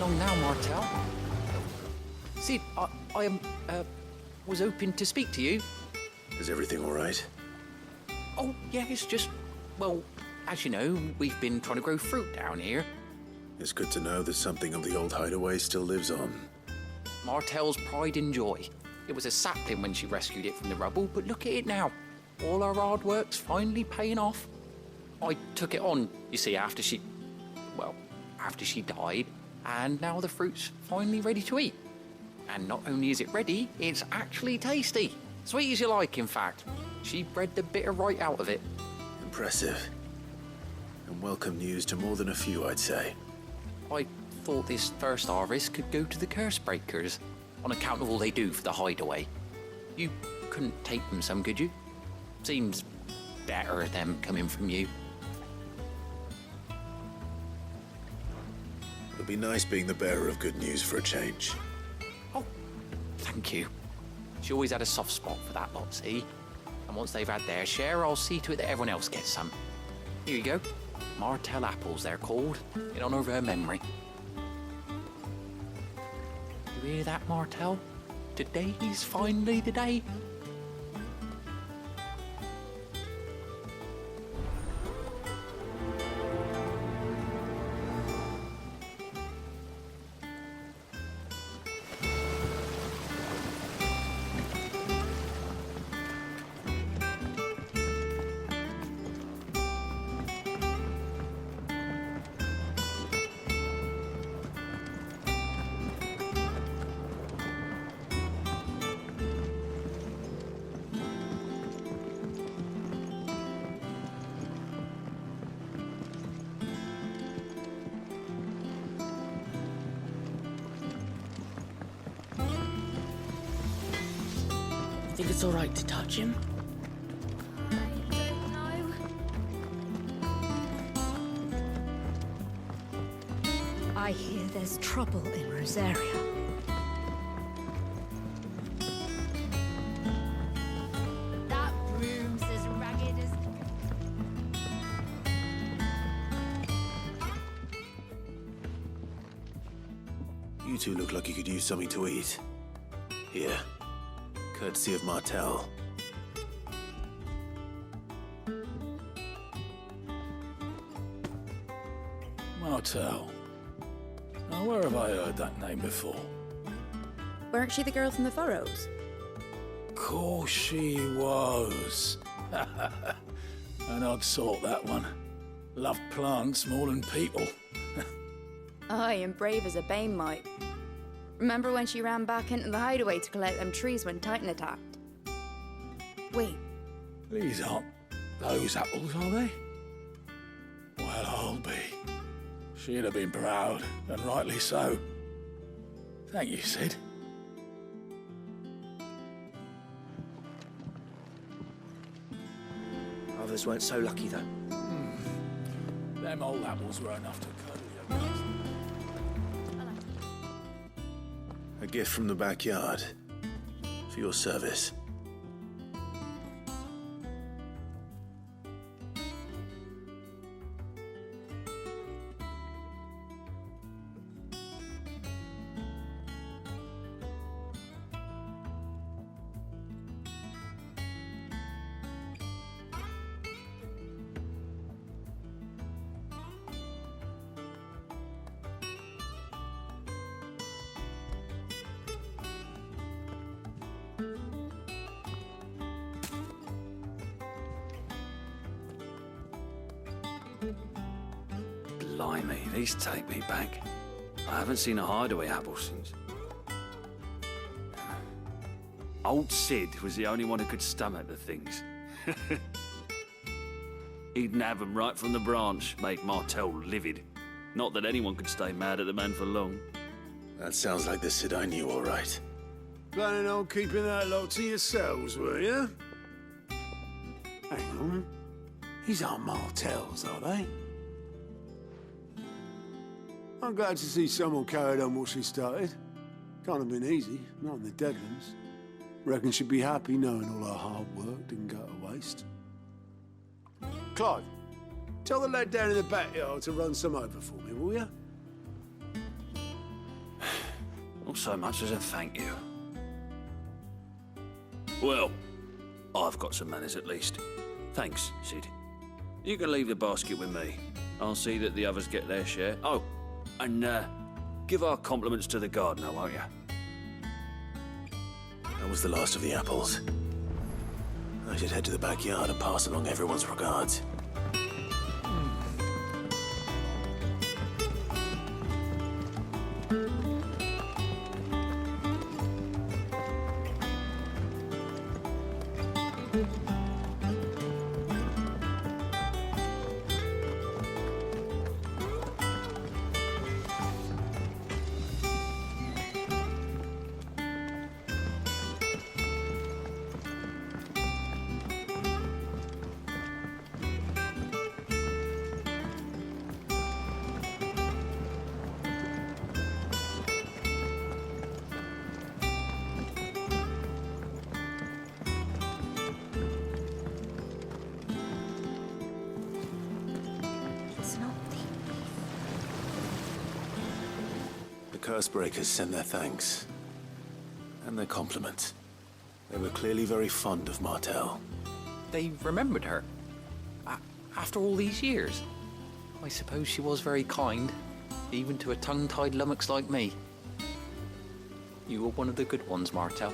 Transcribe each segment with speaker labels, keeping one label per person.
Speaker 1: along now, Martel. Sid, I was hoping to speak to you.
Speaker 2: Is everything all right?
Speaker 1: Oh, yeah, it's just, well, as you know, we've been trying to grow fruit down here.
Speaker 2: It's good to know that something of the old hideaway still lives on.
Speaker 1: Martel's pride and joy. It was a sapling when she rescued it from the rubble, but look at it now. All our hard work's finally paying off. I took it on, you see, after she died, and now the fruit's finally ready to eat. And not only is it ready, it's actually tasty. Sweet as you like, in fact. She bred the bitter right out of it.
Speaker 2: Impressive. And welcome news to more than a few, I'd say.
Speaker 1: I thought this first harvest could go to the curse breakers, on account of all they do for the hideaway. You couldn't take them some, could you? Seems better them coming from you.
Speaker 2: It'll be nice being the bearer of good news for a change.
Speaker 1: Oh, thank you. She always had a soft spot for that lot, see? And once they've had their share, I'll see to it that everyone else gets some. Here you go. Martel apples, they're called, in honour of her memory. You hear that, Martel? Today's finally the day.
Speaker 3: Think it's all right to touch him?
Speaker 4: I don't know. I hear there's trouble in Rosaria. That broom's as ragged as...
Speaker 2: You two look like you could use something to eat. Here. Courtesy of Martel.
Speaker 5: Martel. Now, where have I heard that name before?
Speaker 6: Weren't she the girl from the Furrows?
Speaker 5: Course she was. An odd sort, that one. Loved plants more than people.
Speaker 6: Aye, and brave as a bane might. Remember when she ran back into the hideaway to collect them trees when Titan attacked? Wait,
Speaker 5: These aren't those apples, are they? Well, I'll be. She'd have been proud, and rightly so. Thank you, Sid.
Speaker 7: Others weren't so lucky, though.
Speaker 5: Them old apples were enough to cuddle you.
Speaker 2: A gift from the backyard. For your service.
Speaker 7: Blimey, these take me back. I haven't seen a hideaway apple since. Old Sid was the only one who could stomach the things. He'd nab 'em right from the branch, make Martel livid. Not that anyone could stay mad at the man for long.
Speaker 2: That sounds like the Sid I knew, all right.
Speaker 8: Planning on keeping that lot to yourselves, were you? Hang on. These aren't Martels, are they? I'm glad to see someone carried on what she started. Can't have been easy, not in the Deadlands. Reckon she'd be happy knowing all her hard work didn't go to waste. Clive, tell the lad down in the backyard to run some over for me, will you?
Speaker 7: Not so much as a thank you. Well, I've got some manners at least. Thanks, Sid. You can leave the basket with me. I'll see that the others get their share. Oh, and give our compliments to the gardener, won't you?
Speaker 2: That was the last of the apples. I should head to the backyard and pass along everyone's regards.
Speaker 4: It's not the...
Speaker 2: The Cursebreakers send their thanks. And their compliments. They were clearly very fond of Martel.
Speaker 1: They remembered her. After all these years. I suppose she was very kind, even to a tongue-tied lummox like me. You were one of the good ones, Martel.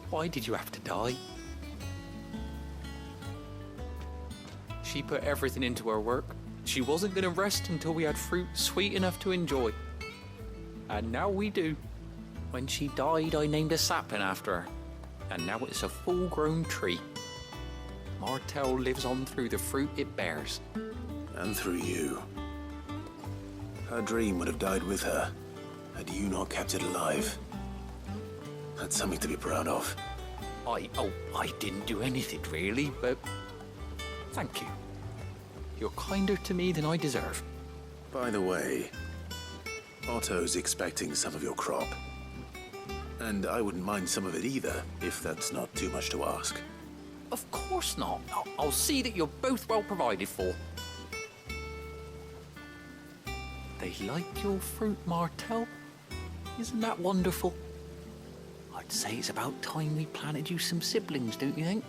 Speaker 1: Why did you have to die? She put everything into her work. She wasn't going to rest until we had fruit sweet enough to enjoy. And now we do. When she died, I named a sapling after her. And now it's a full-grown tree. Martel lives on through the fruit it bears.
Speaker 2: And through you. Her dream would have died with her, had you not kept it alive. That's something to be proud of.
Speaker 1: I didn't do anything really, but thank you. You're kinder to me than I deserve.
Speaker 2: By the way, Otto's expecting some of your crop. And I wouldn't mind some of it either, if that's not too much to ask.
Speaker 1: Of course not. I'll see that you're both well provided for. They like your fruit, Martel. Isn't that wonderful? I'd say it's about time we planted you some siblings, don't you think?